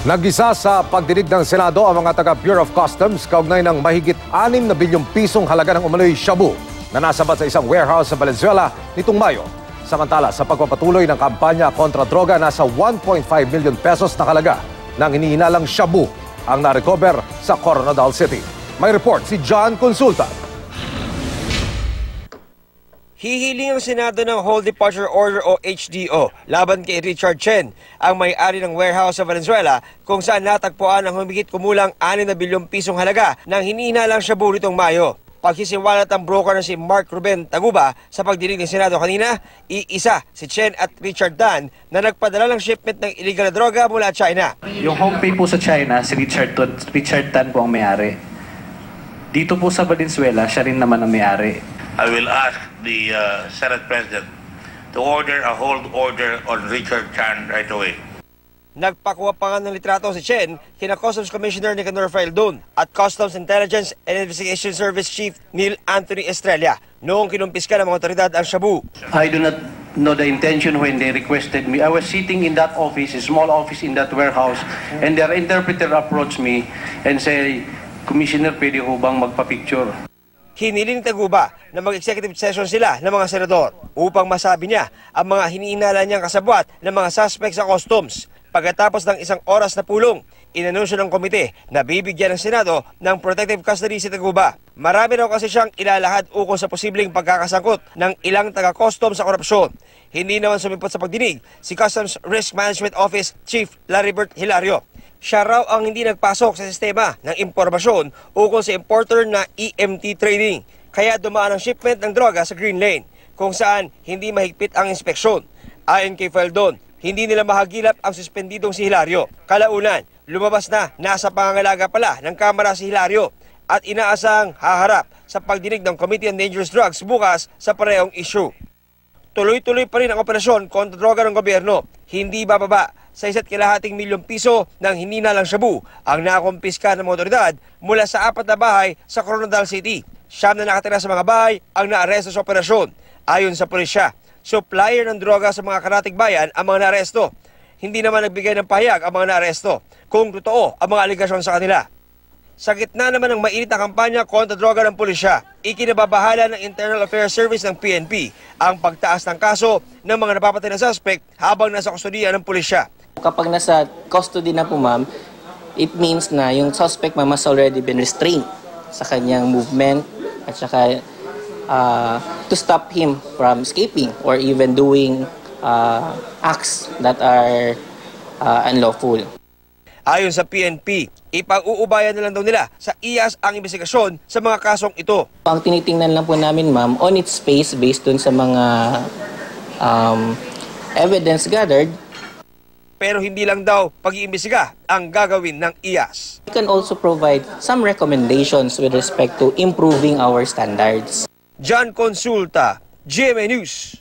Nag-isa sa pagdinig ng Senado ang mga taga Bureau of Customs kaugnay ng mahigit 6 na bilyong pisong halaga ng umano'y shabu na nasabat sa isang warehouse sa Valenzuela nitong Mayo. Samantala, sa pagpapatuloy ng kampanya kontra droga, nasa 1.5 million pesos na halaga ng hinihinalang shabu ang na-recover sa Coronadal City. May report si John Consulta. Hihiling ang Senado ng Hold Departure Order o HDO laban kay Richard Chen, ang may-ari ng warehouse sa Valenzuela kung saan natagpuan ang humigit kumulang 6 na bilyong pisong halaga ng hinihinalang shabu nitong Mayo. Pagsisiwalat ang broker na si Mark Ruben Taguba sa pagdinig ng Senado kanina, iisa si Chen at Richard Dan na nagpadala ng shipment ng illegal na droga mula China. Yung home pay po sa China, si Richard Dan po ang may-ari. Dito po sa Valenzuela, siya rin naman ang may-ari. I will ask the Senate President to order a hold order on Richard Chan right away. Nagpakuha pa nga ng litrato si Chen kina Customs Commissioner Nicanor Faildon at Customs Intelligence and Investigation Service Chief Neil Anthony Estrella noong kinumpiska ng mga otoridad ang shabu. I do not know the intention when they requested me. I was sitting in that office, a small office in that warehouse, and their interpreter approached me and said, "Commissioner, pwede ho bang magpa-picture?" Hiniling Taguba na mag-executive session sila ng mga senador upang masabi niya ang mga hinihinala niyang kasabwat ng mga suspect sa customs. Pagkatapos ng isang oras na pulong, inanunsyo ng komite na bibigyan ng Senado ng protective custody si Taguba. Marami raw kasi siyang ilalahad ukol sa posibleng pagkakasangkot ng ilang taga-customs sa korupsyon. Hindi naman sumipot sa pagdinig si Customs Risk Management Office Chief Laribert Hilario. Siya raw ang hindi nagpasok sa sistema ng impormasyon ukol sa importer na EMT trading. Kaya dumaan ang shipment ng droga sa Green Lane, kung saan hindi mahigpit ang inspeksyon. Ayon kay Faildon, hindi nila mahagilap ang suspendidong si Hilario. Kalaunan, lumabas na nasa pangangalaga pala ng kamera si Hilario at inaasang haharap sa pagdinig ng Committee on Dangerous Drugs bukas sa parehong issue. Tuloy-tuloy pa rin ang operasyon kontra droga ng gobyerno. Hindi bababa sa 1.2 milyong piso ng hinihinalang shabu ang nakumpiska ng mga otoridad mula sa 4 na bahay sa Coronadal City. 9 na nakatira sa mga bahay ang naaresto sa operasyon. Ayon sa pulisya, supplier ng droga sa mga karatig bayan ang mga naaresto. Hindi naman nagbigay ng pahayag ang mga naaresto kung totoo ang mga aligasyon sa kanila. Sa gitna naman ng mainit na kampanya kontra droga ng pulisya, ikinababahala ng Internal Affairs Service ng PNP ang pagtaas ng kaso ng mga napapatay na suspect habang nasa kustudiya ng pulisya. Kapag nasa custody na po, ma'am, it means na yung suspect, ma'am, has already been restrained sa kanyang movement at saka to stop him from escaping or even doing acts that are unlawful. Ayon sa PNP, ipag-uubayan na lang daw nila sa IAS ang investigasyon sa mga kasong ito. Ang tinitingnan lang po namin, ma'am, on its face based dun sa mga evidence gathered. Pero hindi lang daw pag-iimbestiga ang gagawin ng IAS. We can also provide some recommendations with respect to improving our standards. John Consulta, GMA News.